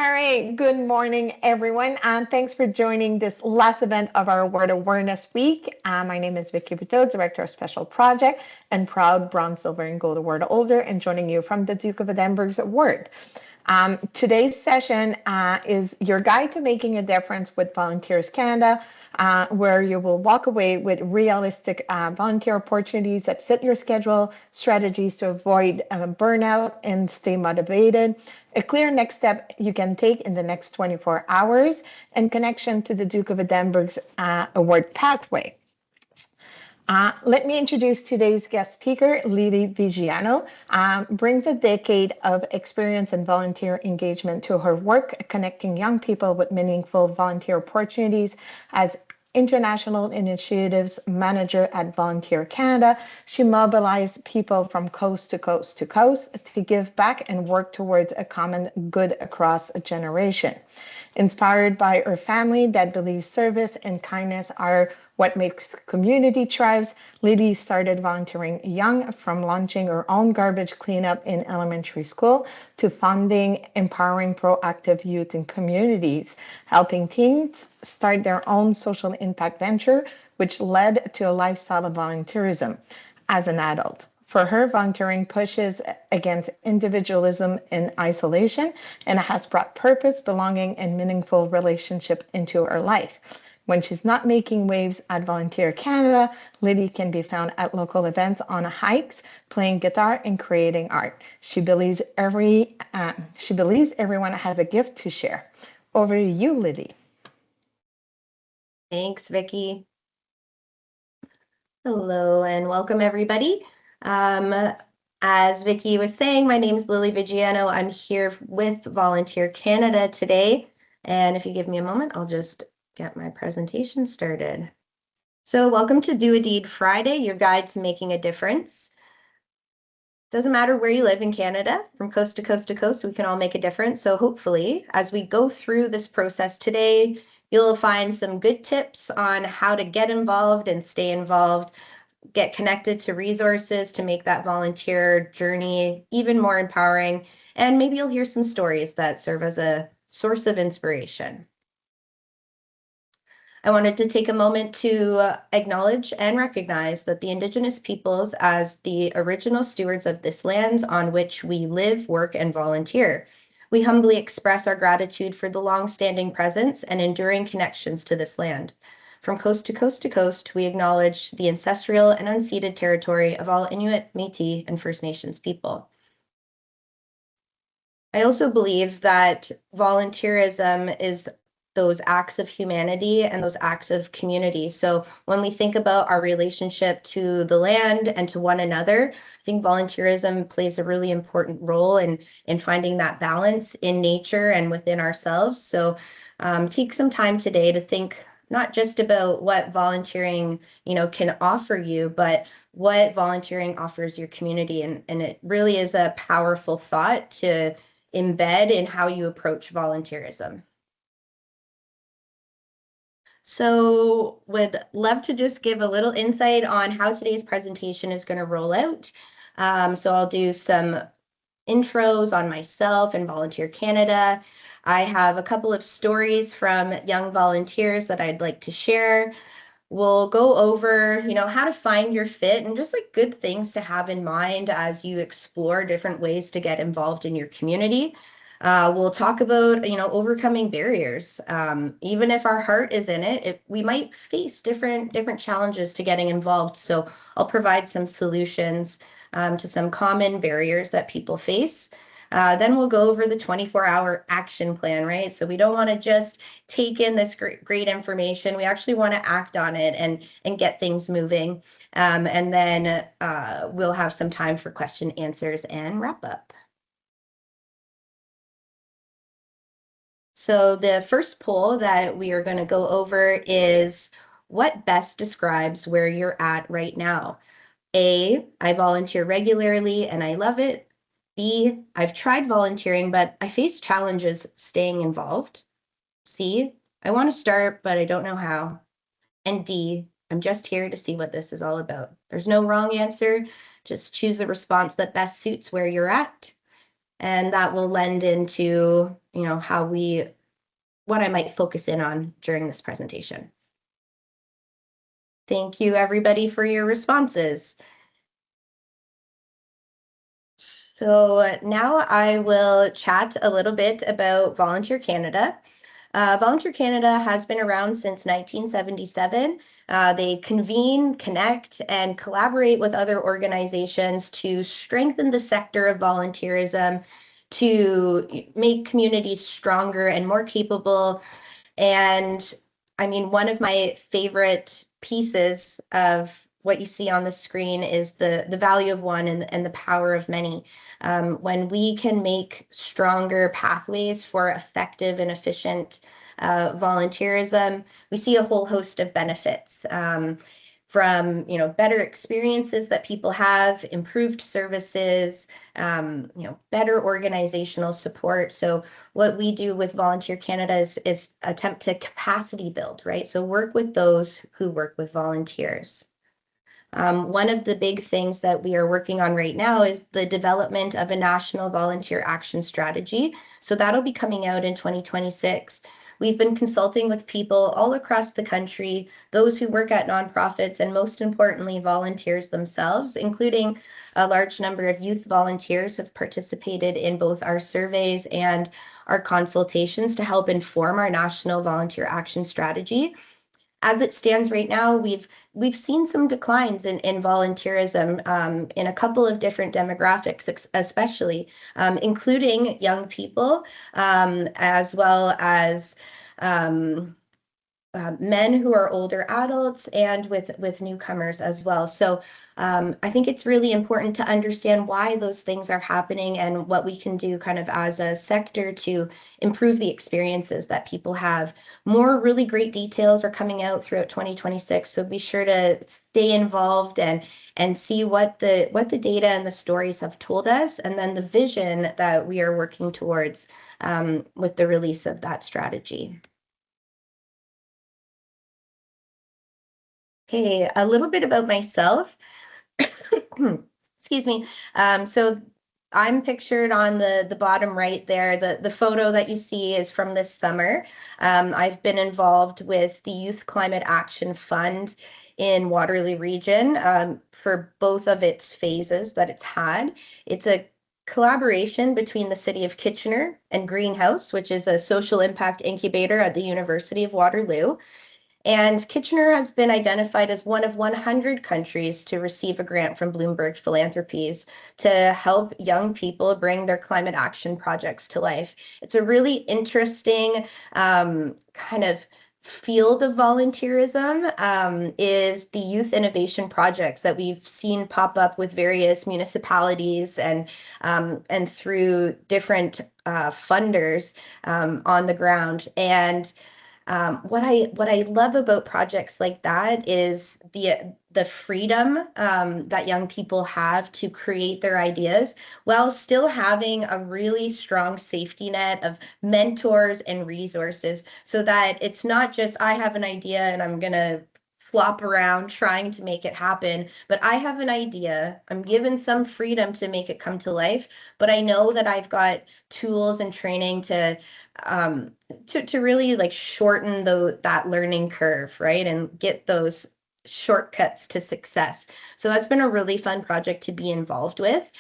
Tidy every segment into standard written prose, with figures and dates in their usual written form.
All right, good morning, everyone, and thanks for joining this last event of our Award Awareness Week. My name is Vicky Buteau, Director of Special Project and proud Bronze, Silver, and Gold Award holder, and joining you from the Duke of Edinburgh's Award. Today's session is your guide to making a difference with Volunteers Canada, where you will walk away with realistic volunteer opportunities that fit your schedule, strategies to avoid burnout and stay motivated, a clear next step you can take in the next 24 hours, and connection to the Duke of Edinburgh's award pathway. Let me introduce today's guest speaker. Lily Viggiano brings a decade of experience in volunteer engagement to her work, connecting young people with meaningful volunteer opportunities as International Initiatives Manager at Volunteer Canada. She mobilized people from coast to coast to coast to give back and work towards a common good across a generation. Inspired by her family that believes service and kindness are what makes community thrives, Lily started volunteering young, from launching her own garbage cleanup in elementary school to funding empowering proactive youth in communities, helping teens start their own social impact venture, which led to a lifestyle of volunteerism as an adult. For her, volunteering pushes against individualism and isolation, and has brought purpose, belonging, and meaningful relationship into her life. When she's not making waves at Volunteer Canada, Lily can be found at local events, on hikes, playing guitar and creating art. She believes everyone has a gift to share. Over to you, Lily. Thanks, Vicky. Hello and welcome, everybody. As Vicky was saying, my name is Lily Viggiano. I'm here with Volunteer Canada today. And if you give me a moment, I'll just get my presentation started. So welcome to Do a Deed Friday, your guide to making a difference. Doesn't matter where you live in Canada, from coast to coast to coast, we can all make a difference. So hopefully, as we go through this process today, you'll find some good tips on how to get involved and stay involved, get connected to resources to make that volunteer journey even more empowering. And maybe you'll hear some stories that serve as a source of inspiration. I wanted to take a moment to acknowledge and recognize that the Indigenous peoples as the original stewards of this land on which we live, work, and volunteer. We humbly express our gratitude for the long-standing presence and enduring connections to this land. From coast to coast to coast, we acknowledge the ancestral and unceded territory of all Inuit, Métis, and First Nations people. I also believe that volunteerism is those acts of humanity and those acts of community. So when we think about our relationship to the land and to one another, I think volunteerism plays a really important role in finding that balance in nature and within ourselves. So take some time today to think not just about what volunteering, can offer you, but what volunteering offers your community. And it really is a powerful thought to embed in how you approach volunteerism. So would love to just give a little insight on how today's presentation is going to roll out. So I'll do some intros on myself and Volunteer Canada. I have a couple of stories from young volunteers that I'd like to share. We'll go over, how to find your fit and just like good things to have in mind as you explore different ways to get involved in your community. We'll talk about, overcoming barriers. Even if our heart is in it, we might face different challenges to getting involved. So I'll provide some solutions to some common barriers that people face. Then we'll go over the 24-hour action plan, right? So we don't want to just take in this great information. We actually want to act on it and get things moving. And then we'll have some time for question, answers, and wrap up. So the first poll that we are going to go over is, what best describes where you're at right now? A, I volunteer regularly and I love it. B, I've tried volunteering, but I face challenges staying involved. C, I want to start, but I don't know how. And D, I'm just here to see what this is all about. There's no wrong answer. Just choose a response that best suits where you're at. And that will lend into, what I might focus in on during this presentation. Thank you, everybody, for your responses. So now I will chat a little bit about Volunteer Canada. Volunteer Canada has been around since 1977. They convene, connect, and collaborate with other organizations to strengthen the sector of volunteerism, to make communities stronger and more capable. And I mean, one of my favorite pieces of what you see on the screen is the value of one and the power of many. When we can make stronger pathways for effective and efficient volunteerism, we see a whole host of benefits. From better experiences that people have, improved services, better organizational support. So what we do with Volunteer Canada is attempt to capacity build, right? So work with those who work with volunteers. One of the big things that we are working on right now is the development of a national volunteer action strategy. So that'll be coming out in 2026. We've been consulting with people all across the country, those who work at nonprofits, and most importantly, volunteers themselves, including a large number of youth volunteers have participated in both our surveys and our consultations to help inform our national volunteer action strategy. As it stands right now, we've seen some declines in volunteerism in a couple of different demographics, especially including young people, as well as men who are older adults and with newcomers as well. So I think it's really important to understand why those things are happening and what we can do kind of as a sector to improve the experiences that people have. More really great details are coming out throughout 2026, so be sure to stay involved and see what the data and the stories have told us, and then the vision that we are working towards with the release of that strategy. Okay, a little bit about myself. Excuse me. So I'm pictured on the bottom right there. The photo that you see is from this summer. I've been involved with the Youth Climate Action Fund in Waterloo Region for both of its phases that it's had. It's a collaboration between the City of Kitchener and Greenhouse, which is a social impact incubator at the University of Waterloo. And Kitchener has been identified as one of 100 countries to receive a grant from Bloomberg Philanthropies to help young people bring their climate action projects to life. It's a really interesting kind of field of volunteerism is the youth innovation projects that we've seen pop up with various municipalities and through different funders on the ground. And what I love about projects like that is the freedom that young people have to create their ideas while still having a really strong safety net of mentors and resources, so that it's not just I have an idea and I'm gonna flop around trying to make it happen, but I have an idea, I'm given some freedom to make it come to life, but I know that I've got tools and training to really like shorten that learning curve, right? And get those shortcuts to success. So that's been a really fun project to be involved with.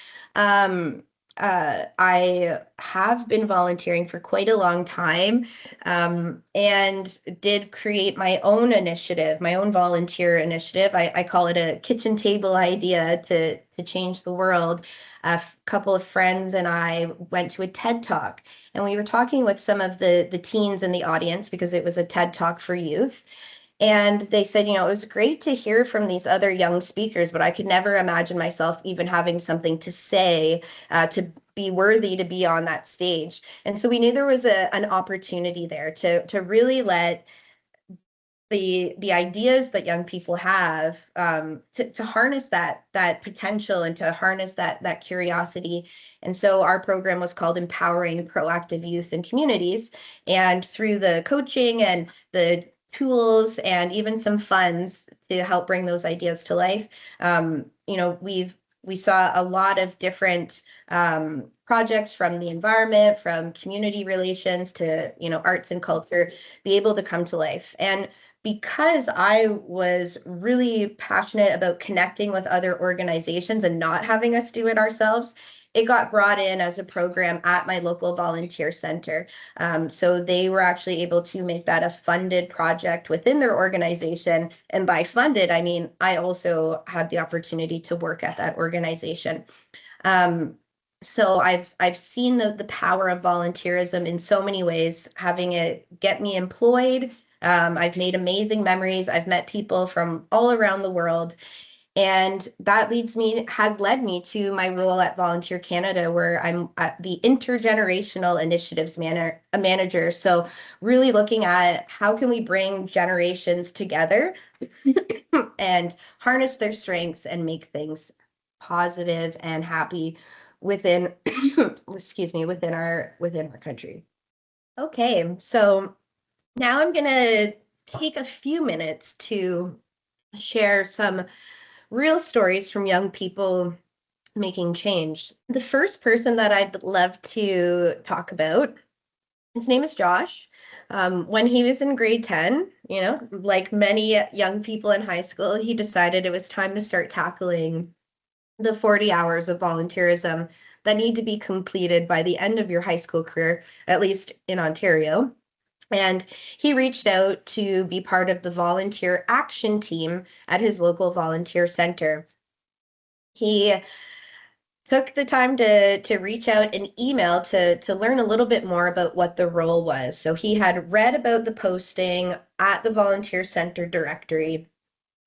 I have been volunteering for quite a long time and did create my own initiative, my own volunteer initiative. I call it a kitchen table idea to change the world. A couple of friends and I went to a TED Talk, and we were talking with some of the teens in the audience because it was a TED Talk for youth. And they said, it was great to hear from these other young speakers, but I could never imagine myself even having something to say to be worthy to be on that stage. And so we knew there was an opportunity there to really let the ideas that young people have to harness that potential and to harness that curiosity. And so our program was called Empowering Proactive Youth and Communities. And through the coaching and the tools and even some funds to help bring those ideas to life, we've We saw a lot of different projects from the environment, from community relations to, arts and culture be able to come to life. And because I was really passionate about connecting with other organizations and not having us do it ourselves, it got brought in as a program at my local volunteer center. So they were actually able to make that a funded project within their organization. And by funded, I mean, I also had the opportunity to work at that organization. So I've seen the power of volunteerism in so many ways, having it get me employed. I've made amazing memories. I've met people from all around the world. And that has led me to my role at Volunteer Canada, where I'm at the Intergenerational Initiatives Manager. So really looking at how can we bring generations together and harness their strengths and make things positive and happy within, excuse me, within our country. Okay, so now I'm gonna take a few minutes to share some real stories from young people making change. The first person that I'd love to talk about, his name is Josh. When he was in grade 10, like many young people in high school, he decided it was time to start tackling the 40 hours of volunteerism that need to be completed by the end of your high school career, at least in Ontario. And he reached out to be part of the volunteer action team at his local volunteer center. He took the time to reach out and email to learn a little bit more about what the role was. So he had read about the posting at the volunteer center directory,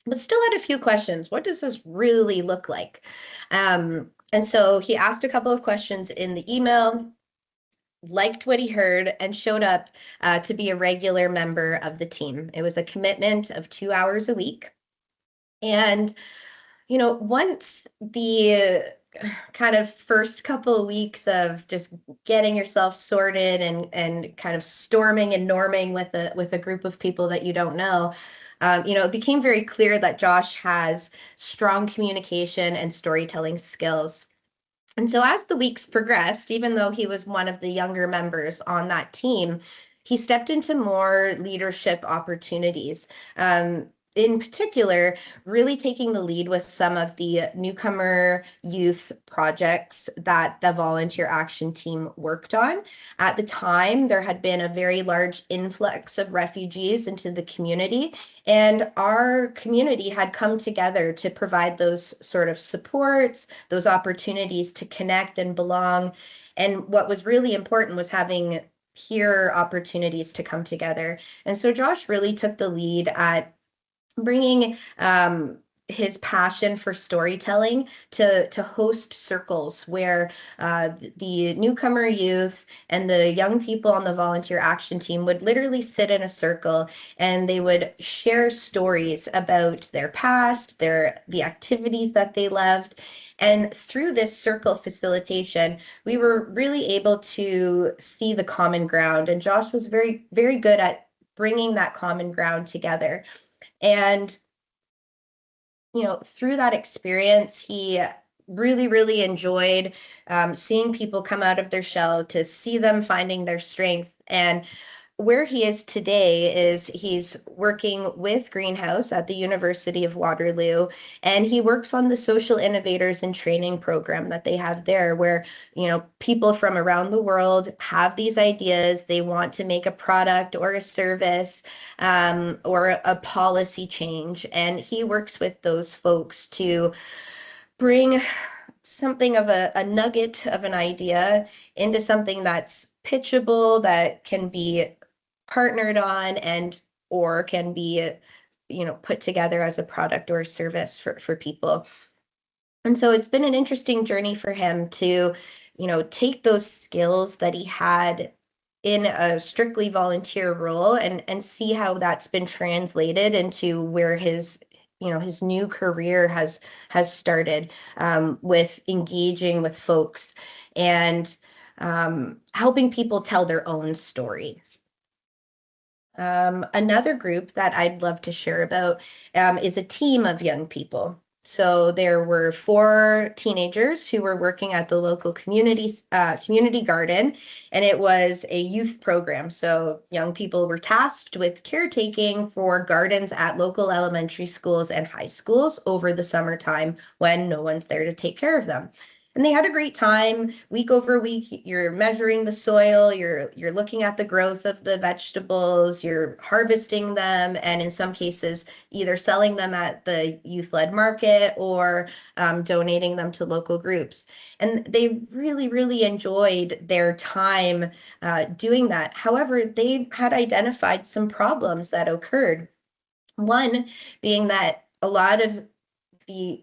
but still had a few questions. What does this really look like? And so he asked a couple of questions in the email, liked what he heard, and showed up to be a regular member of the team. It was a commitment of 2 hours a week. And, once the kind of first couple of weeks of just getting yourself sorted and kind of storming and norming with a group of people that you don't know, it became very clear that Josh has strong communication and storytelling skills. And so as the weeks progressed, even though he was one of the younger members on that team, he stepped into more leadership opportunities. In particular, really taking the lead with some of the newcomer youth projects that the volunteer action team worked on. At the time, there had been a very large influx of refugees into the community, and our community had come together to provide those sort of supports, those opportunities to connect and belong. And what was really important was having peer opportunities to come together. And so Josh really took the lead at bringing his passion for storytelling to host circles where the newcomer youth and the young people on the volunteer action team would literally sit in a circle, and they would share stories about their past, the activities that they loved. And through this circle facilitation, we were really able to see the common ground. And Josh was very, very good at bringing that common ground together. And, through that experience, he really, really enjoyed seeing people come out of their shell, to see them finding their strength. And where he is today is he's working with Greenhouse at the University of Waterloo, and he works on the social innovators and training program that they have there, where people from around the world have these ideas. They want to make a product or a service or a policy change, and he works with those folks to bring something of a nugget of an idea into something that's pitchable, that can be partnered on, and or can be put together as a product or a service for people. And so it's been an interesting journey for him to take those skills that he had in a strictly volunteer role and see how that's been translated into where his new career has started, with engaging with folks and helping people tell their own story. Another group that I'd love to share about is a team of young people. So there were 4 teenagers who were working at the local community garden, and it was a youth program. So young people were tasked with caretaking for gardens at local elementary schools and high schools over the summertime when no one's there to take care of them. And they had a great time. Week over week, you're measuring the soil, you're looking at the growth of the vegetables, you're harvesting them, and in some cases, either selling them at the youth-led market or donating them to local groups. And they really, really enjoyed their time doing that. However, they had identified some problems that occurred. One being that a lot of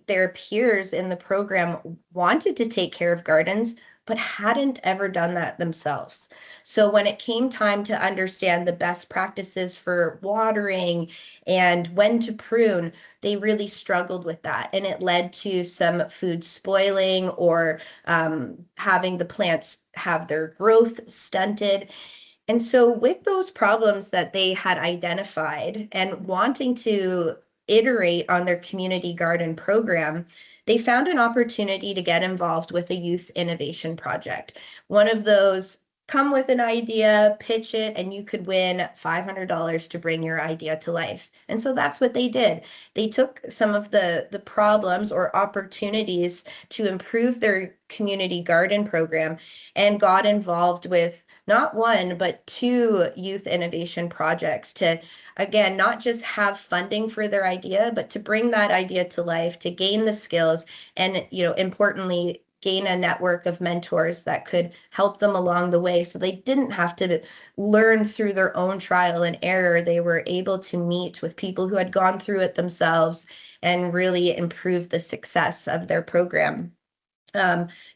their peers in the program wanted to take care of gardens, but hadn't ever done that themselves. So when it came time to understand the best practices for watering and when to prune, they really struggled with that. And it led to some food spoiling or having the plants have their growth stunted. And so, with those problems that they had identified and wanting to iterate on their community garden program, they found an opportunity to get involved with a youth innovation project. One of those, come with an idea, pitch it, and you could win $500 to bring your idea to life. And so that's what they did. They took some of the problems or opportunities to improve their community garden program and got involved with not one, but 2 youth innovation projects to, again, not just have funding for their idea, but to bring that idea to life, to gain the skills, and, importantly, gain a network of mentors that could help them along the way. So they didn't have to learn through their own trial and error. They were able to meet with people who had gone through it themselves and really improve the success of their program.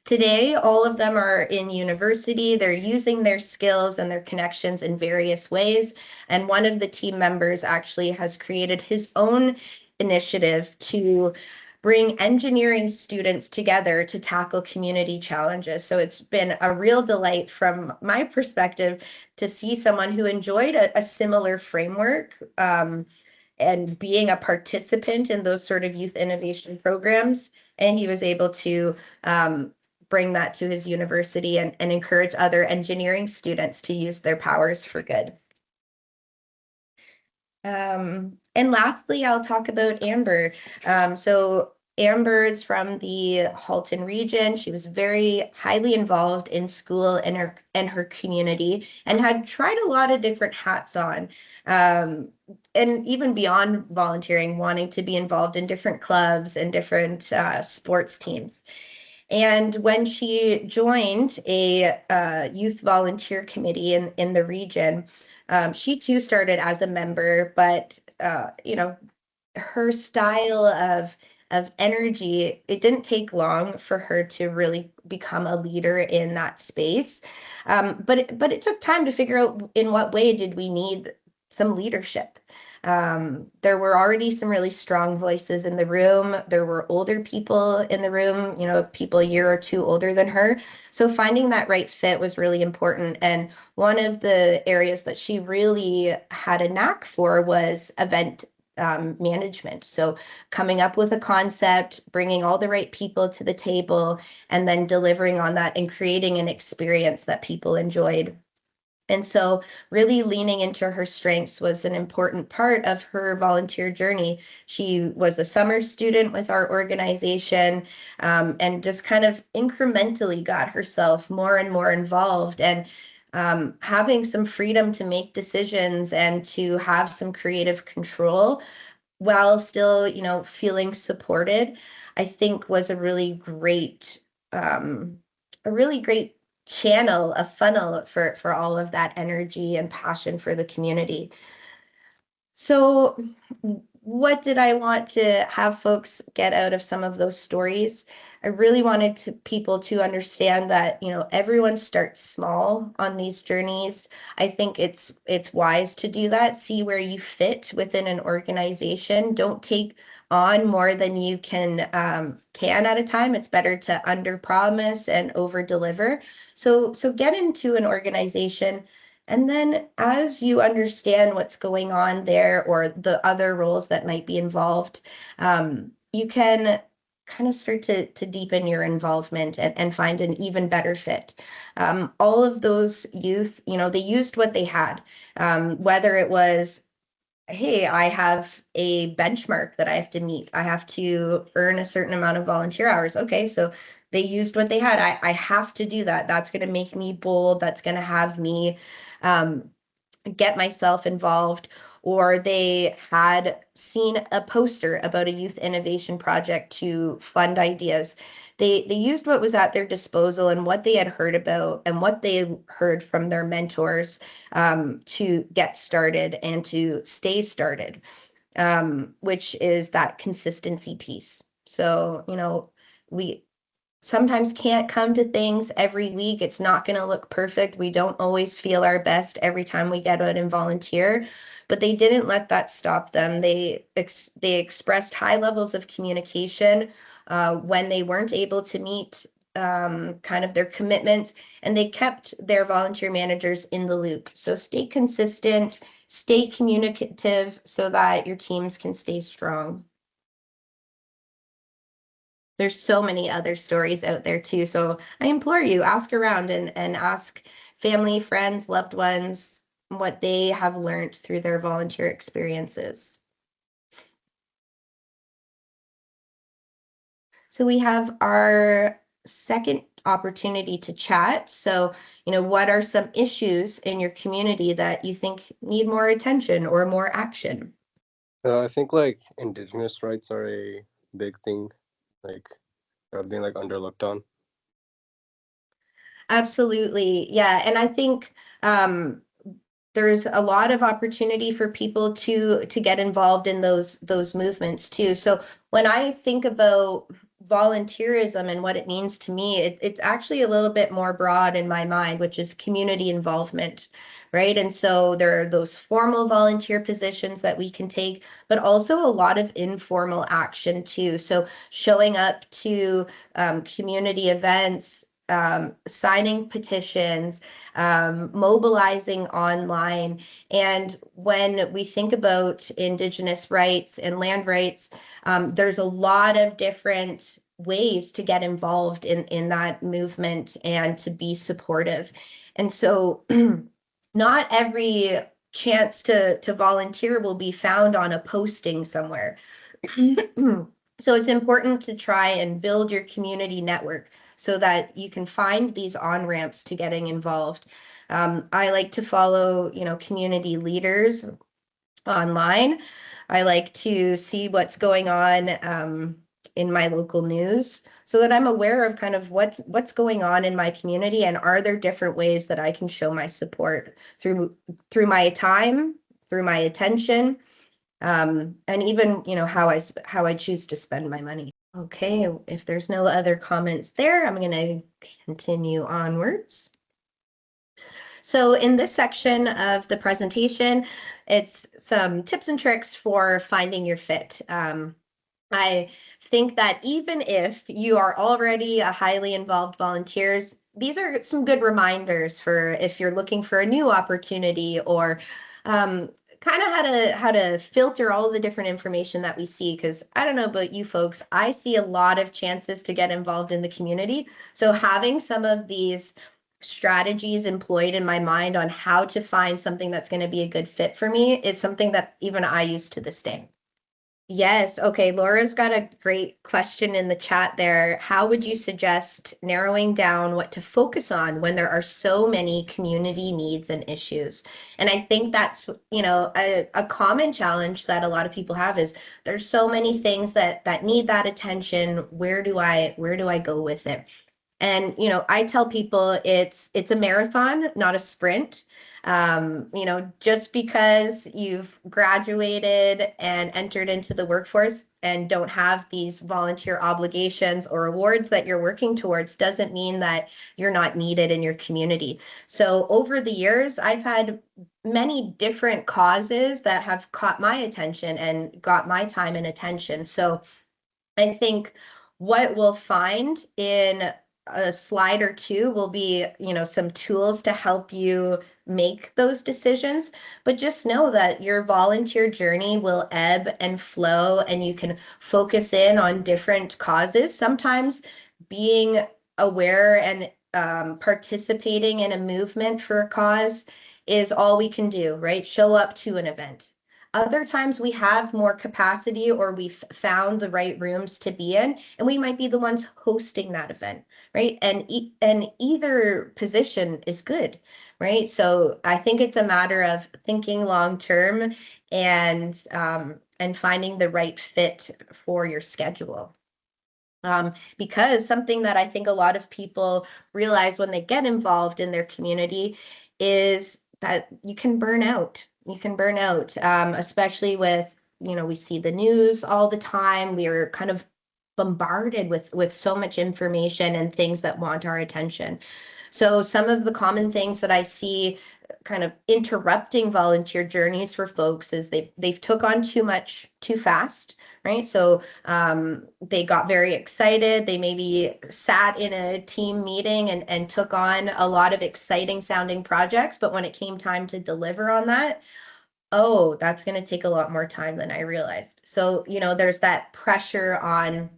Today, all of them are in university. They're using their skills and their connections in various ways. And one of the team members actually has created his own initiative to bring engineering students together to tackle community challenges. So it's been a real delight from my perspective to see someone who enjoyed a similar framework and being a participant in those sort of youth innovation programs. And he was able to bring that to his university and encourage other engineering students to use their powers for good. And lastly, I'll talk about Amber. So Amber is from the Halton region. She was very highly involved in school and her community and had tried a lot of different hats on. And even beyond volunteering, wanting to be involved in different clubs and different sports teams. And when she joined a youth volunteer committee in the region, she too started as a member, but her style of energy, it didn't take long for her to really become a leader in that space. But it took time to figure out in what way did we need some leadership. There were already some really strong voices in the room. There were older people in the room, people a year or 2 older than her. So finding that right fit was really important. And one of the areas that she really had a knack for was event management. So coming up with a concept, bringing all the right people to the table, and then delivering on that and creating an experience that people enjoyed. And so really leaning into her strengths was an important part of her volunteer journey. She was a summer student with our organization and just kind of incrementally got herself more and more involved and having some freedom to make decisions and to have some creative control while still, feeling supported, I think was a really great channel, a funnel for all of that energy and passion for the community. So what did I want to have folks get out of some of those stories? I really wanted people to understand that, everyone starts small on these journeys. I think it's wise to do that. See where you fit within an organization. Don't take on more than you can at a time. It's better to under promise and over deliver. So get into an organization. And then as you understand what's going on there or the other roles that might be involved, you can kind of start to deepen your involvement and find an even better fit. All of those youth, they used what they had, whether it was, hey, I have a benchmark that I have to meet. I have to earn a certain amount of volunteer hours. Okay, so they used what they had. I have to do that. That's going to make me bold. That's going to have me get myself involved. Or they had seen a poster about a youth innovation project to fund ideas. They used what was at their disposal and what they had heard about and what they heard from their mentors to get started and to stay started, which is that consistency piece. So, we sometimes can't come to things every week. It's not going to look perfect. We don't always feel our best every time we get out and volunteer, but they didn't let that stop them. They expressed high levels of communication when they weren't able to meet kind of their commitments, and they kept their volunteer managers in the loop. So stay consistent, stay communicative so that your teams can stay strong. There's so many other stories out there too. So I implore you, ask around and ask family, friends, loved ones what they have learned through their volunteer experiences. So we have our second opportunity to chat. So, what are some issues in your community that you think need more attention or more action? I think like Indigenous rights are a big thing, like being like underlooked on. Absolutely. Yeah. And I think there's a lot of opportunity for people to get involved in those movements too. So when I think about volunteerism and what it means to me, it's actually a little bit more broad in my mind, which is community involvement, right? And so there are those formal volunteer positions that we can take, but also a lot of informal action too. So showing up to community events, signing petitions, mobilizing online. And when we think about Indigenous rights and land rights, there's a lot of different ways to get involved in that movement and to be supportive. And so not every chance to volunteer will be found on a posting somewhere. So it's important to try and build your community network so that you can find these on-ramps to getting involved. I like to follow, community leaders online. I like to see what's going on in my local news so that I'm aware of kind of what's going on in my community, and are there different ways that I can show my support through my time, through my attention, and even how I choose to spend my money. Okay, if there's no other comments there, I'm going to continue onwards. So in this section of the presentation, it's some tips and tricks for finding your fit. I think that even if you are already a highly involved volunteers, these are some good reminders for if you're looking for a new opportunity, or kind of how to filter all the different information that we see. Because I don't know about you folks, I see a lot of chances to get involved in the community. So having some of these strategies employed in my mind on how to find something that's going to be a good fit for me is something that even I use to this day. Yes. Okay. Laura's got a great question in the chat there. How would you suggest narrowing down what to focus on when there are so many community needs and issues? And I think that's, a common challenge that a lot of people have is there's so many things that need that attention. Where do I go with it? And, I tell people it's a marathon, not a sprint. Just because you've graduated and entered into the workforce and don't have these volunteer obligations or awards that you're working towards doesn't mean that you're not needed in your community. So over the years, I've had many different causes that have caught my attention and got my time and attention. So I think what we'll find in a slide or two will be, some tools to help you make those decisions. But just know that your volunteer journey will ebb and flow, and you can focus in on different causes. Sometimes being aware and participating in a movement for a cause is all we can do, right? Show up to an event. Other times we have more capacity, or we've found the right rooms to be in, and we might be the ones hosting that event, right? And either position is good, right? So I think it's a matter of thinking long term and finding the right fit for your schedule. Because something that I think a lot of people realize when they get involved in their community is that you can burn out. You can burn out, especially with, we see the news all the time. We are kind of bombarded with so much information and things that want our attention. So some of the common things that I see kind of interrupting volunteer journeys for folks is they've took on too much too fast, right? So they got very excited. They maybe sat in a team meeting and took on a lot of exciting sounding projects, but when it came time to deliver on that, oh, that's going to take a lot more time than I realized. So, there's that pressure on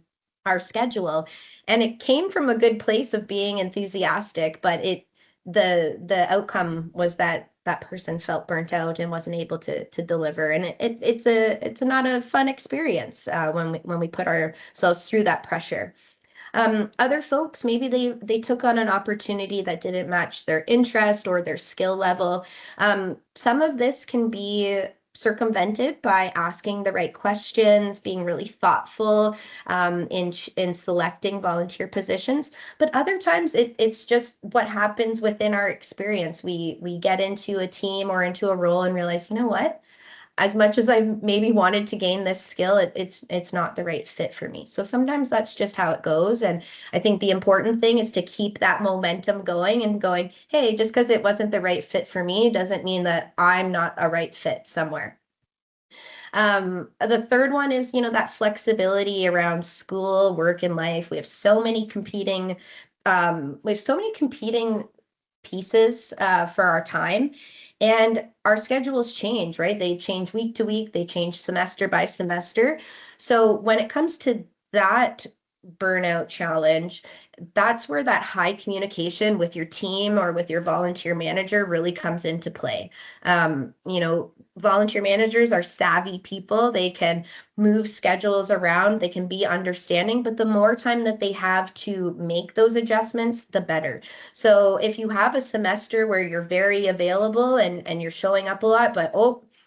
our schedule, and it came from a good place of being enthusiastic, but the outcome was that person felt burnt out and wasn't able to deliver, and it's not a fun experience when we put ourselves through that pressure. Other folks, maybe they took on an opportunity that didn't match their interest or their skill level. Some of this can be circumvented by asking the right questions, being really thoughtful in selecting volunteer positions. But other times it's just what happens within our experience. We get into a team or into a role and realize, you know what? As much as I maybe wanted to gain this skill, it's not the right fit for me. So sometimes that's just how it goes. And I think the important thing is to keep that momentum going and going, hey, just because it wasn't the right fit for me doesn't mean that I'm not a right fit somewhere. The third one is, that flexibility around school, work, and life. We have so many competing pieces for our time, and our schedules change, right? They change week to week, they change semester by semester. So when it comes to that burnout challenge, that's where that high communication with your team or with your volunteer manager really comes into play. Volunteer managers are savvy people. They can move schedules around, they can be understanding, but the more time that they have to make those adjustments, the better. So if you have a semester where you're very available and you're showing up a lot, but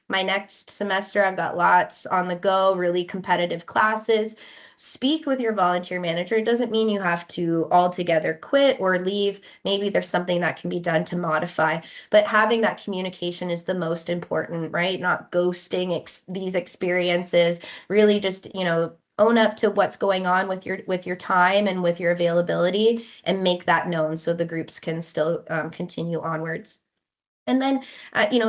my next semester I've got lots on the go, really competitive classes, speak with your volunteer manager. It doesn't mean you have to altogether quit or leave. Maybe there's something that can be done to modify, but having that communication is the most important, right? Not ghosting these experiences, really just, own up to what's going on with your time and with your availability, and make that known so the groups can still continue onwards. And then,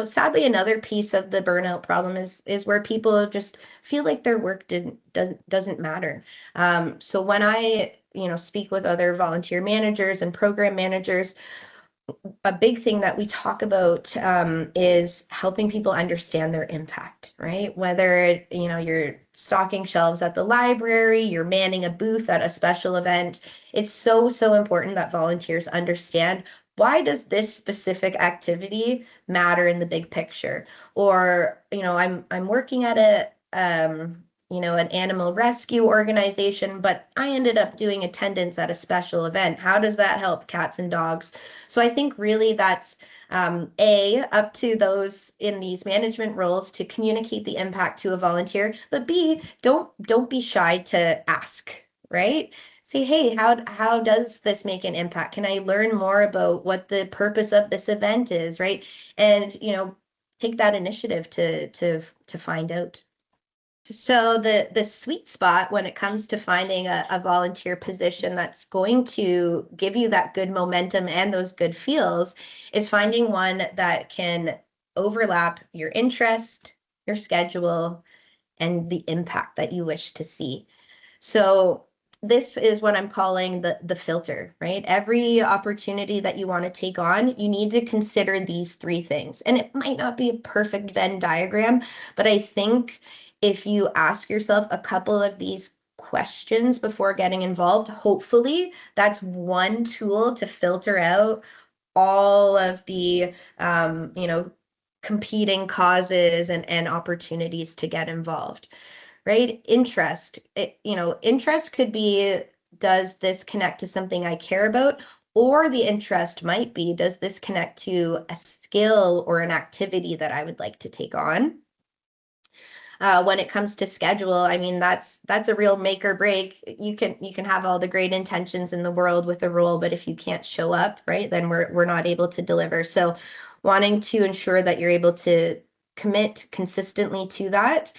sadly, another piece of the burnout problem is where people just feel like their work doesn't matter. So when I, speak with other volunteer managers and program managers, a big thing that we talk about is helping people understand their impact, right? Whether, you're stocking shelves at the library, you're manning a booth at a special event, it's so important that volunteers understand, why does this specific activity matter in the big picture? Or, I'm working at an animal rescue organization, but I ended up doing attendance at a special event. How does that help cats and dogs? So I think really that's up to those in these management roles to communicate the impact to a volunteer, but B, don't be shy to ask, right? Say, hey, how does this make an impact? Can I learn more about what the purpose of this event is, right? And, take that initiative to find out. So the sweet spot when it comes to finding a volunteer position that's going to give you that good momentum and those good feels is finding one that can overlap your interest, your schedule, and the impact that you wish to see. So this is what I'm calling the filter, right? Every opportunity that you want to take on, you need to consider these three things. And it might not be a perfect Venn diagram, but I think if you ask yourself a couple of these questions before getting involved, hopefully that's one tool to filter out all of the competing causes and opportunities to get involved, right? Interest could be, does this connect to something I care about? Or the interest might be, does this connect to a skill or an activity that I would like to take on? When it comes to schedule, I mean, that's a real make or break. You can have all the great intentions in the world with a role, but if you can't show up, right, then we're not able to deliver. So wanting to ensure that you're able to commit consistently to that.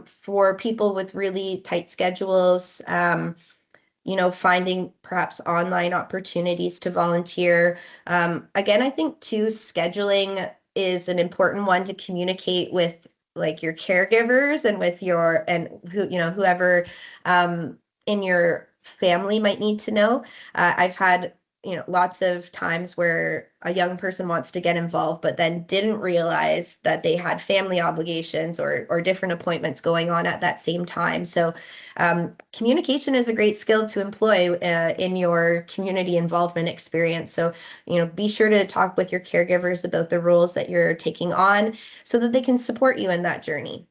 For people with really tight schedules, finding perhaps online opportunities to volunteer. Again, I think too, scheduling is an important one to communicate with like your caregivers and with whoever in your family might need to know. I've had lots of times where a young person wants to get involved, but then didn't realize that they had family obligations or different appointments going on at that same time. So communication is a great skill to employ in your community involvement experience. So, be sure to talk with your caregivers about the roles that you're taking on so that they can support you in that journey.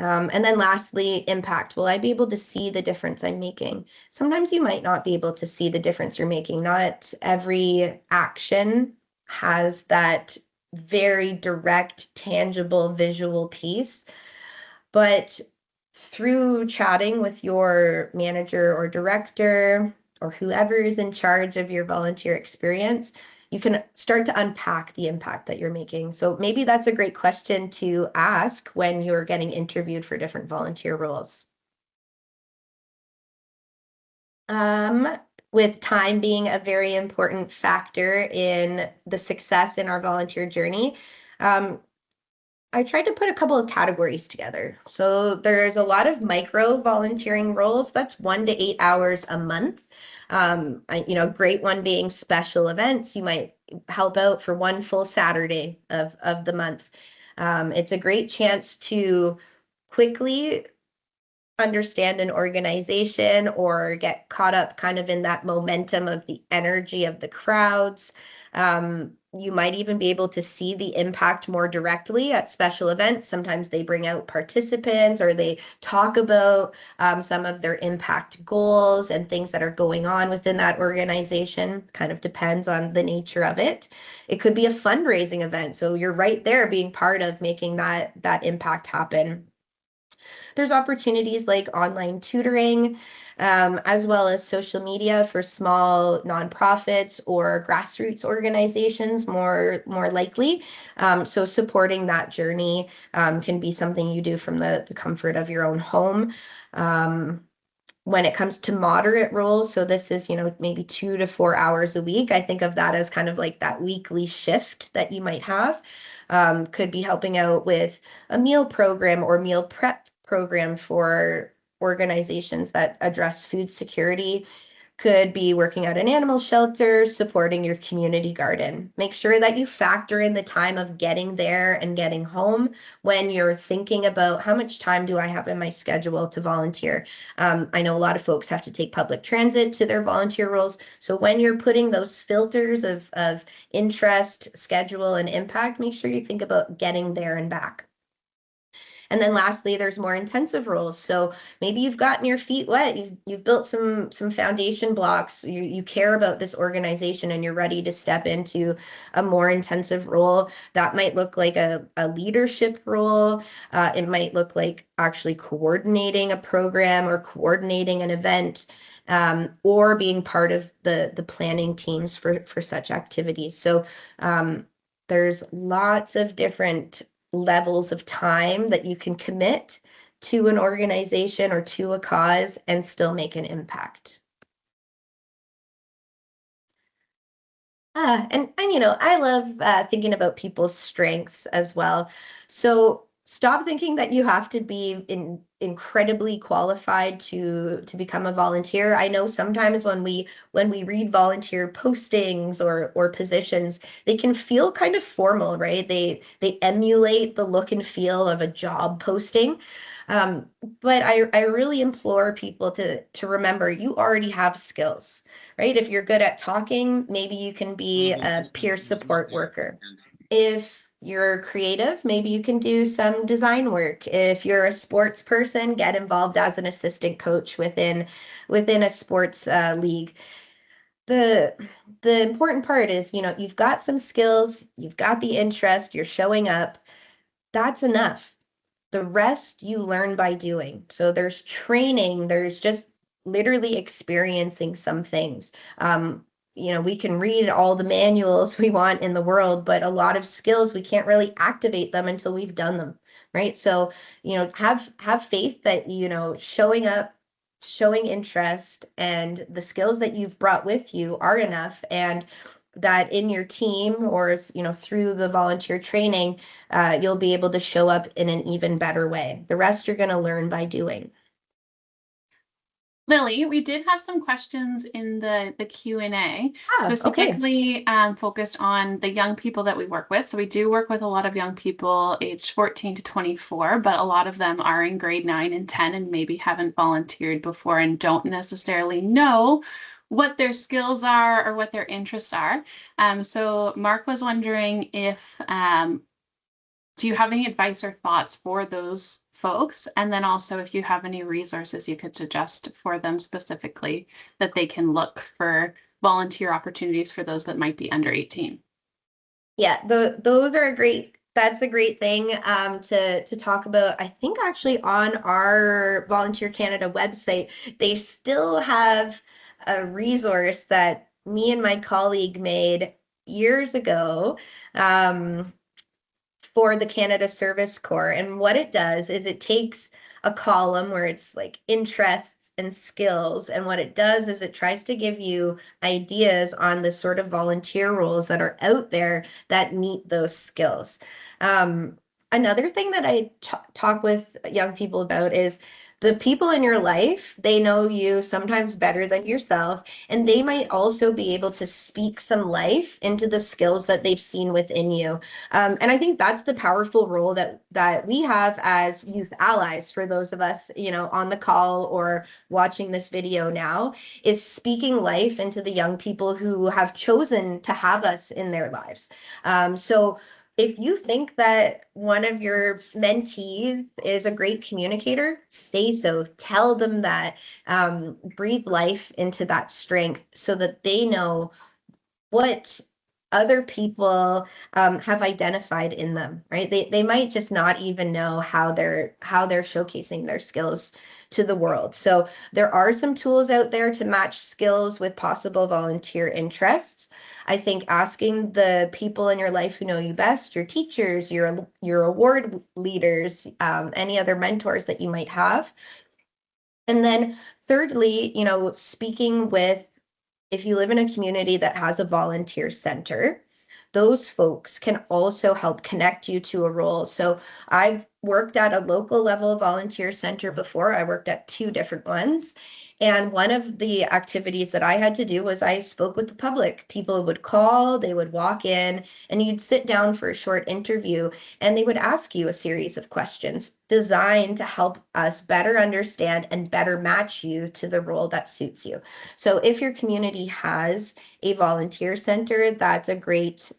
And then lastly, impact. Will I be able to see the difference I'm making? Sometimes you might not be able to see the difference you're making. Not every action has that very direct, tangible, visual piece. But through chatting with your manager or director or whoever is in charge of your volunteer experience, you can start to unpack the impact that you're making. So maybe that's a great question to ask when you're getting interviewed for different volunteer roles. With time being a very important factor in the success in our volunteer journey, I tried to put a couple of categories together. So there's a lot of micro volunteering roles. That's 1 to 8 hours a month. Great one being special events. You might help out for one full Saturday of the month. It's a great chance to quickly understand an organization or get caught up kind of in that momentum of the energy of the crowds. You might even be able to see the impact more directly at special events. Sometimes they bring out participants or they talk about some of their impact goals and things that are going on within that organization. Kind of depends on the nature of it. It could be a fundraising event. So you're right there being part of making that impact happen. There's opportunities like online tutoring, as well as social media for small nonprofits or grassroots organizations, more likely. So supporting that journey can be something you do from the comfort of your own home. When it comes to moderate roles, so this is, maybe 2 to 4 hours a week. I think of that as kind of like that weekly shift that you might have. Could be helping out with a meal program or meal prep program for organizations that address food security. Could be working at an animal shelter, supporting your community garden. Make sure that you factor in the time of getting there and getting home when you're thinking about how much time do I have in my schedule to volunteer. I know a lot of folks have to take public transit to their volunteer roles. So when you're putting those filters of interest, schedule, and impact, make sure you think about getting there and back. And then lastly, there's more intensive roles. So maybe you've gotten your feet wet, you've built some foundation blocks, you care about this organization and you're ready to step into a more intensive role. That might look like a leadership role. It might look like actually coordinating a program or coordinating an event. Or being part of the planning teams for such activities. So there's lots of different levels of time that you can commit to an organization or to a cause and still make an impact. And I love thinking about people's strengths as well. So stop thinking that you have to be incredibly qualified to become a volunteer. I know sometimes when we read volunteer postings or positions, they can feel kind of formal, right? They emulate the look and feel of a job posting. But I really implore people to remember you already have skills, right? If you're good at talking, maybe you can be a peer support worker. If you're creative, maybe you can do some design work. If you're a sports person, get involved as an assistant coach within a sports league. The important part is, you've got some skills, you've got the interest, you're showing up. That's enough. The rest you learn by doing. So there's training, there's just literally experiencing some things. We can read all the manuals we want in the world, but a lot of skills, we can't really activate them until we've done them, right? So, have faith that, showing up, showing interest, and the skills that you've brought with you are enough, and that in your team or, through the volunteer training, you'll be able to show up in an even better way. The rest you're going to learn by doing. Lily, we did have some questions in the Q&A, specifically focused on the young people that we work with. So we do work with a lot of young people aged 14 to 24, but a lot of them are in grade 9 and 10 and maybe haven't volunteered before and don't necessarily know what their skills are or what their interests are. So Mark was wondering if do you have any advice or thoughts for those folks? And then also if you have any resources you could suggest for them specifically that they can look for volunteer opportunities for those that might be under 18. Yeah, those are that's a great thing to talk about. I think actually on our Volunteer Canada website, they still have a resource that me and my colleague made years ago. For the Canada Service Corps. And what it does is it takes a column where it's like interests and skills. And what it does is it tries to give you ideas on the sort of volunteer roles that are out there that meet those skills. Another thing that I talk with young people about is the people in your life, they know you sometimes better than yourself, and they might also be able to speak some life into the skills that they've seen within you. And I think that's the powerful role that we have as youth allies for those of us, on the call or watching this video now, is speaking life into the young people who have chosen to have us in their lives. So if you think that one of your mentees is a great communicator, say so. Tell them that. Breathe life into that strength so that they know what other people have identified in them, right? They might just not even know how they're showcasing their skills to the world. So there are some tools out there to match skills with possible volunteer interests. I think asking the people in your life who know you best, your teachers, your award leaders, any other mentors that you might have. And then thirdly, speaking with, if you live in a community that has a volunteer center, those folks can also help connect you to a role. So I've worked at a local level volunteer center before. I worked at 2 different ones. And one of the activities that I had to do was I spoke with the public. People would call, they would walk in, and you'd sit down for a short interview, and they would ask you a series of questions designed to help us better understand and better match you to the role that suits you. So if your community has a volunteer center, that's a great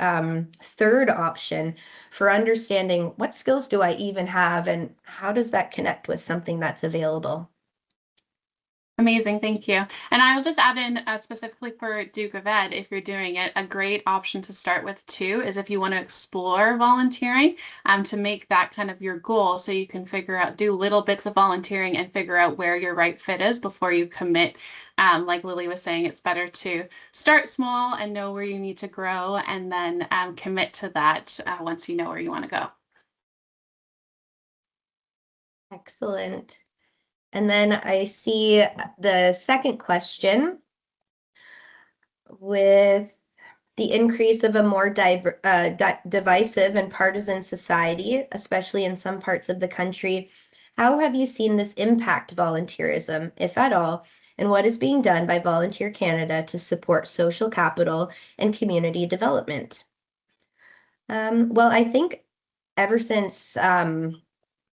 third option for understanding what skills do I even have and how does that connect with something that's available. Amazing, thank you. And I'll just add in specifically for Duke of Ed, if you're doing it, a great option to start with too is if you want to explore volunteering, to make that kind of your goal so you can do little bits of volunteering and figure out where your right fit is before you commit. Like Lily was saying, it's better to start small and know where you need to grow and then commit to that once you know where you want to go. Excellent. And then I see the second question with the increase of a more divisive and partisan society, especially in some parts of the country. How have you seen this impact volunteerism, if at all, and what is being done by Volunteer Canada to support social capital and community development? Well, I think ever since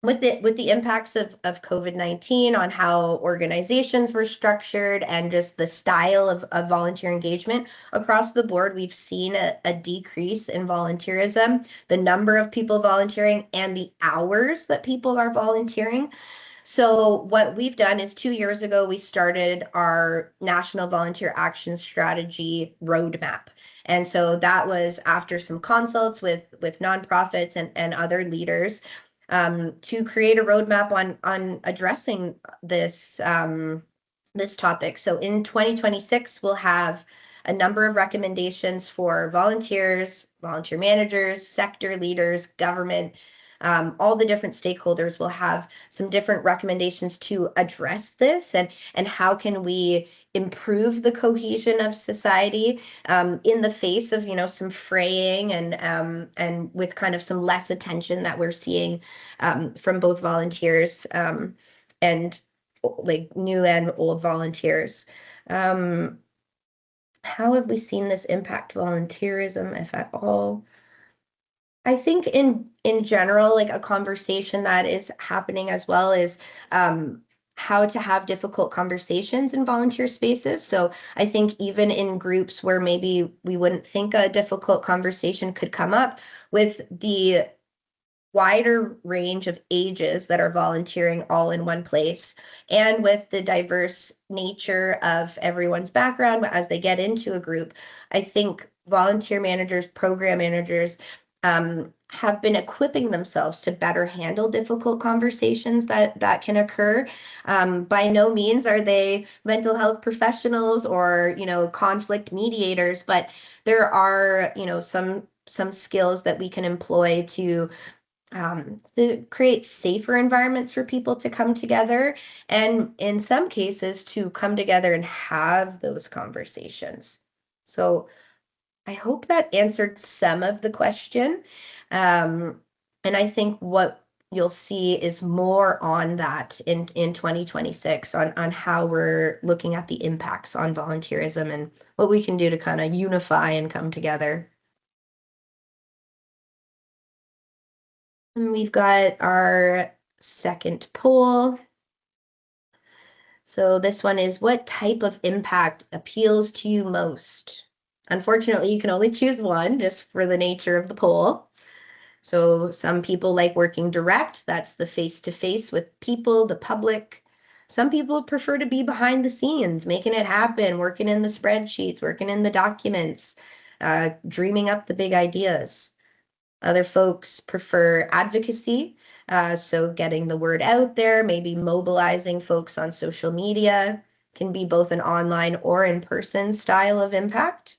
with the impacts of COVID-19 on how organizations were structured and just the style of volunteer engagement across the board, we've seen a decrease in volunteerism, the number of people volunteering and the hours that people are volunteering. So what we've done is 2 years ago, we started our National Volunteer Action Strategy Roadmap. And so that was after some consults with nonprofits and other leaders to create a roadmap on addressing this this topic. So in 2026, we'll have a number of recommendations for volunteers, volunteer managers, sector leaders, government. All the different stakeholders will have some different recommendations to address this and how can we improve the cohesion of society in the face of, some fraying and with kind of some less attention that we're seeing from both volunteers and like new and old volunteers. How have we seen this impact volunteerism, if at all? I think in general, like a conversation that is happening as well is how to have difficult conversations in volunteer spaces. So I think even in groups where maybe we wouldn't think a difficult conversation could come up, with the wider range of ages that are volunteering all in one place, and with the diverse nature of everyone's background as they get into a group, I think volunteer managers, program managers, have been equipping themselves to better handle difficult conversations that can occur. By no means are they mental health professionals or, conflict mediators, but there are, some skills that we can employ to create safer environments for people to come together, and in some cases to come together and have those conversations. So I hope that answered some of the question. And I think what you'll see is more on that in 2026 on how we're looking at the impacts on volunteerism and what we can do to kind of unify and come together. And we've got our second poll. So this one is, what type of impact appeals to you most? Unfortunately, you can only choose one just for the nature of the poll. So some people like working direct. That's the face-to-face with people, the public. Some people prefer to be behind the scenes, making it happen, working in the spreadsheets, working in the documents, dreaming up the big ideas. Other folks prefer advocacy, so getting the word out there, maybe mobilizing folks on social media, can be both an online or in-person style of impact.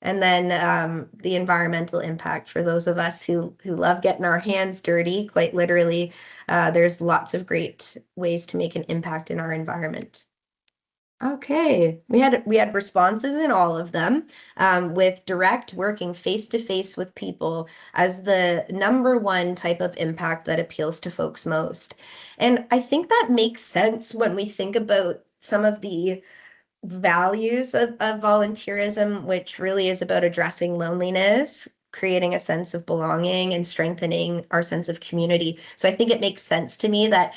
And then the environmental impact for those of us who love getting our hands dirty, quite literally. There's lots of great ways to make an impact in our environment. Okay, we had responses in all of them, with direct, working face-to-face with people as the number one type of impact that appeals to folks most. And I think that makes sense when we think about some of the values of volunteerism, which really is about addressing loneliness, creating a sense of belonging, and strengthening our sense of community. So I think it makes sense to me that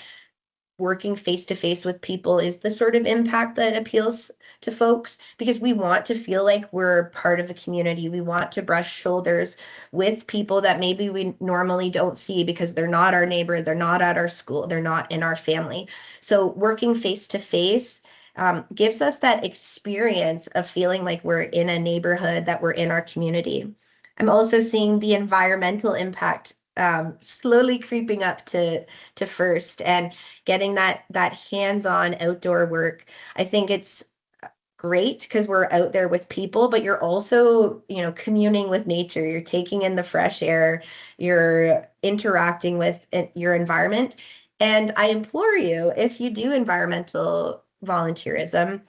working face-to-face with people is the sort of impact that appeals to folks, because we want to feel like we're part of a community. We want to brush shoulders with people that maybe we normally don't see because they're not our neighbor, they're not at our school, they're not in our family. So working face-to-face gives us that experience of feeling like we're in a neighborhood, that we're in our community. I'm also seeing the environmental impact slowly creeping up to first, and getting that hands-on outdoor work. I think it's great because we're out there with people, but you're also, communing with nature. You're taking in the fresh air, you're interacting with your environment. And I implore you, if you do environmental volunteerism,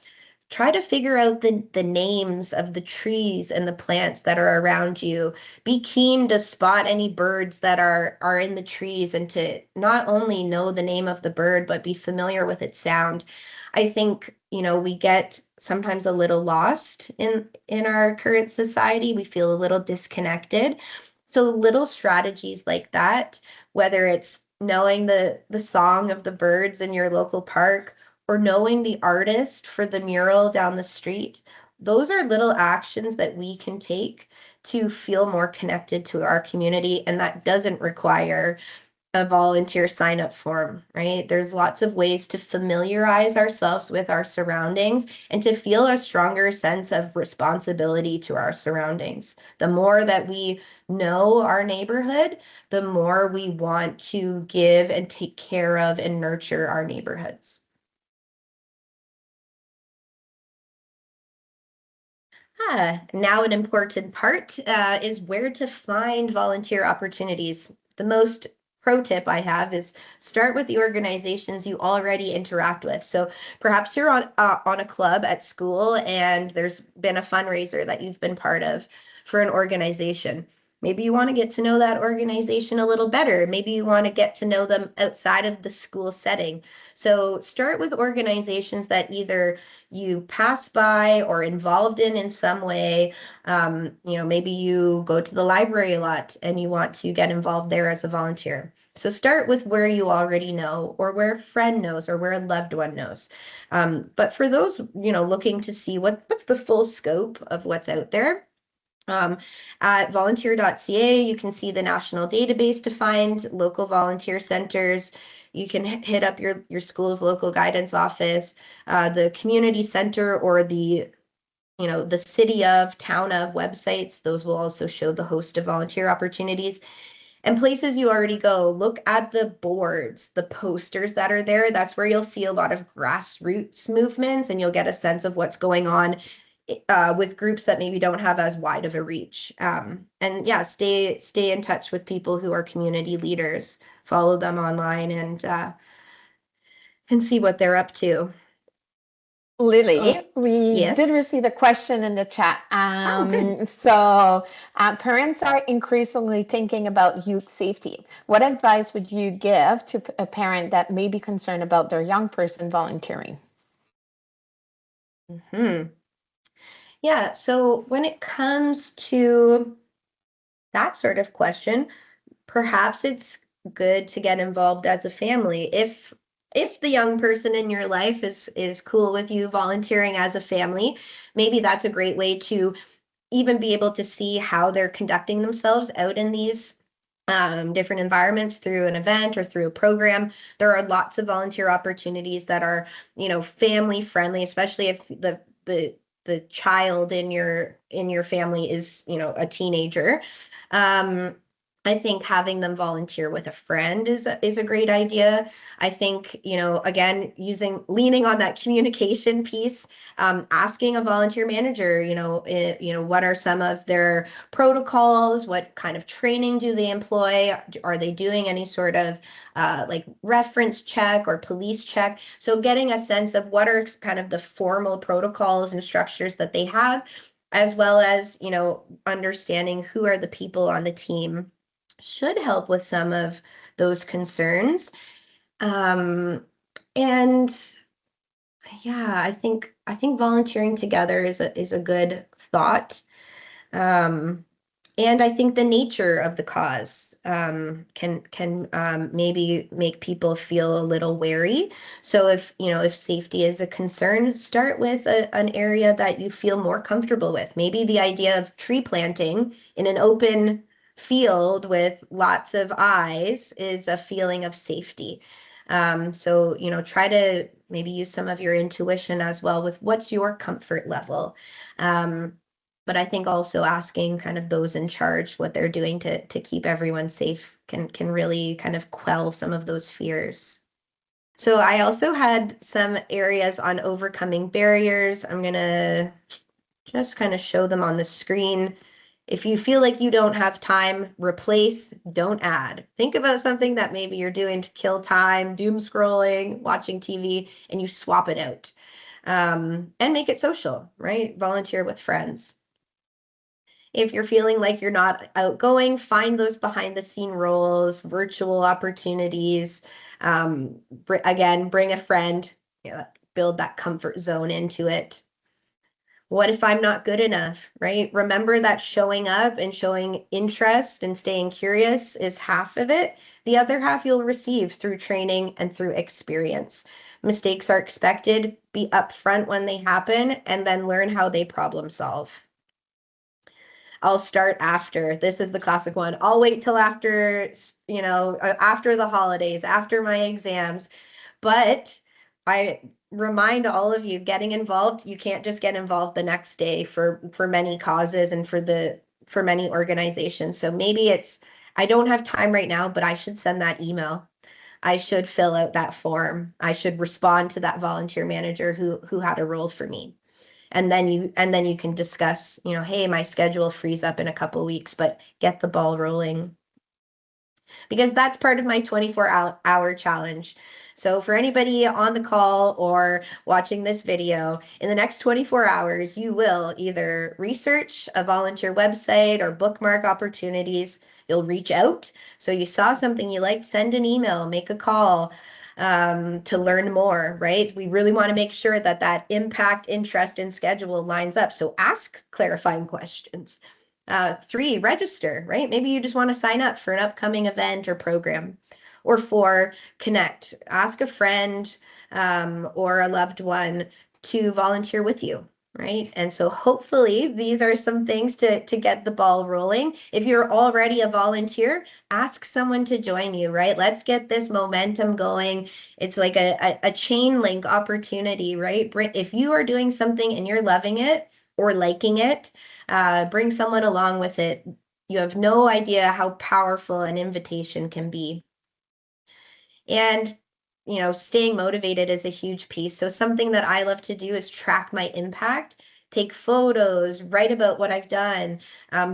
try to figure out the names of the trees and the plants that are around you. Be keen to spot any birds that are in the trees, and to not only know the name of the bird, but be familiar with its sound. I think, we get sometimes a little lost in our current society. We feel a little disconnected. So little strategies like that, whether it's knowing the song of the birds in your local park, or knowing the artist for the mural down the street, those are little actions that we can take to feel more connected to our community. And that doesn't require a volunteer sign up form, right? There's lots of ways to familiarize ourselves with our surroundings and to feel a stronger sense of responsibility to our surroundings. The more that we know our neighborhood, the more we want to give and take care of and nurture our neighborhoods. Now an important part is where to find volunteer opportunities. The most pro tip I have is start with the organizations you already interact with. So perhaps you're on a club at school and there's been a fundraiser that you've been part of for an organization. Maybe you want to get to know that organization a little better. Maybe you want to get to know them outside of the school setting. So start with organizations that either you pass by or involved in some way. Maybe you go to the library a lot and you want to get involved there as a volunteer. So start with where you already know, or where a friend knows, or where a loved one knows. But for those, looking to see what's the full scope of what's out there, at volunteer.ca, you can see the national database to find local volunteer centers. You can hit up your school's local guidance office, the community center, or the city of, town of websites. Those will also show the host of volunteer opportunities. And places you already go, look at the boards, the posters that are there. That's where you'll see a lot of grassroots movements, and you'll get a sense of what's going on with groups that maybe don't have as wide of a reach. And yeah, stay in touch with people who are community leaders. Follow them online and see what they're up to. Lily, we yes. did receive a question in the chat. So parents are increasingly thinking about youth safety. What advice would you give to a parent that may be concerned about their young person volunteering? Yeah, so when it comes to that sort of question, perhaps it's good to get involved as a family. If the young person in your life is cool with you volunteering as a family, maybe that's a great way to even be able to see how they're conducting themselves out in these different environments through an event or through a program. There are lots of volunteer opportunities that are, family friendly, especially if the child in your family is, a teenager. I think having them volunteer with a friend is a great idea. I think, again, leaning on that communication piece, asking a volunteer manager, what are some of their protocols? What kind of training do they employ? Are they doing any sort of like reference check or police check? So getting a sense of what are kind of the formal protocols and structures that they have, as well as, understanding who are the people on the team, should help with some of those concerns. And yeah, I think volunteering together is a good thought. And I think the nature of the cause can maybe make people feel a little wary. So if safety is a concern, start with an area that you feel more comfortable with. Maybe the idea of tree planting in an open field with lots of eyes is a feeling of safety. So, try to maybe use some of your intuition as well with what's your comfort level. But I think also asking kind of those in charge what they're doing to keep everyone safe can really kind of quell some of those fears. So I also had some areas on overcoming barriers. I'm gonna just kind of show them on the screen. If you feel like you don't have time, replace, don't add. Think about something that maybe you're doing to kill time, doom scrolling, watching TV, and you swap it out. and make it social, right? Volunteer with friends. If you're feeling like you're not outgoing, find those behind the scene roles, virtual opportunities. Again, bring a friend, build that comfort zone into it. What if I'm not good enough, right? Remember that showing up and showing interest and staying curious is half of it. The other half you'll receive through training and through experience. Mistakes are expected, be upfront when they happen, and then learn how they problem solve. I'll start after. This is the classic one. I'll wait till after, after the holidays, after my exams. But I remind all of you, getting involved, you can't just get involved the next day for many causes and for many organizations. So maybe it's, I don't have time right now, but I should send that email. I should fill out that form. I should respond to that volunteer manager who had a role for me. And then you can discuss, hey, my schedule frees up in a couple weeks, but get the ball rolling. Because that's part of my 24-hour challenge. So for anybody on the call or watching this video, in the next 24 hours, you will either research a volunteer website or bookmark opportunities. You'll reach out. So you saw something you liked, send an email, make a call to learn more, right? We really want to make sure that impact, interest, and schedule lines up. So ask clarifying questions. 3, register, right? Maybe you just want to sign up for an upcoming event or program. Or 4, connect. Ask a friend or a loved one to volunteer with you, right? And so hopefully these are some things to get the ball rolling. If you're already a volunteer, ask someone to join you, right? Let's get this momentum going. It's like a chain link opportunity, right? If you are doing something and you're loving it or liking it, bring someone along with it. You have no idea how powerful an invitation can be. And, staying motivated is a huge piece. So something that I love to do is track my impact, take photos, write about what I've done,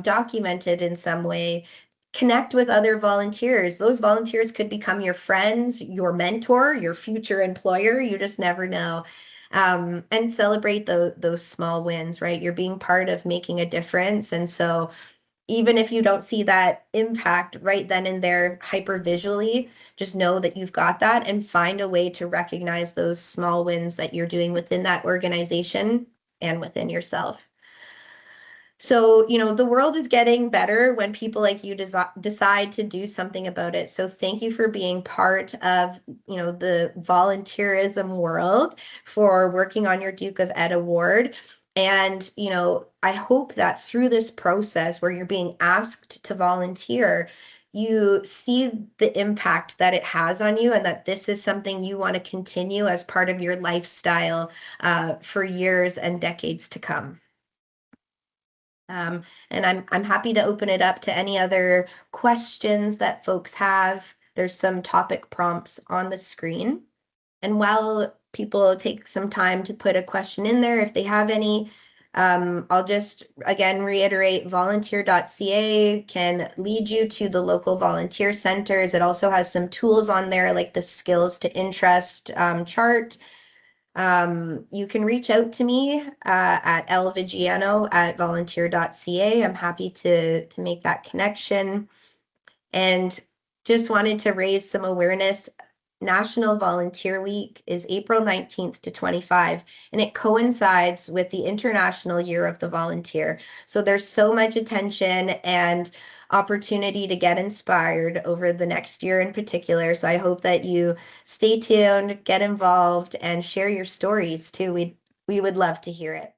document it in some way, connect with other volunteers. Those volunteers could become your friends, your mentor, your future employer. You just never know. And celebrate those small wins, right? You're being part of making a difference. And so even if you don't see that impact right then and there hyper visually, just know that you've got that and find a way to recognize those small wins that you're doing within that organization and within yourself. So, the world is getting better when people like you decide to do something about it. So thank you for being part of, the volunteerism world, for working on your Duke of Ed Award. And, I hope that through this process where you're being asked to volunteer, you see the impact that it has on you and that this is something you want to continue as part of your lifestyle for years and decades to come. And I'm happy to open it up to any other questions that folks have. There's some topic prompts on the screen. And while people take some time to put a question in there, if they have any, I'll just again reiterate, volunteer.ca can lead you to the local volunteer centers. It also has some tools on there like the skills to interest chart. You can reach out to me at Lily Viggiano at volunteer.ca. I'm happy to make that connection. And just wanted to raise some awareness. National Volunteer Week is April 19th to 25, and it coincides with the International Year of the Volunteer. So there's so much attention and opportunity to get inspired over the next year in particular. So I hope that you stay tuned, get involved, and share your stories too. We would love to hear it.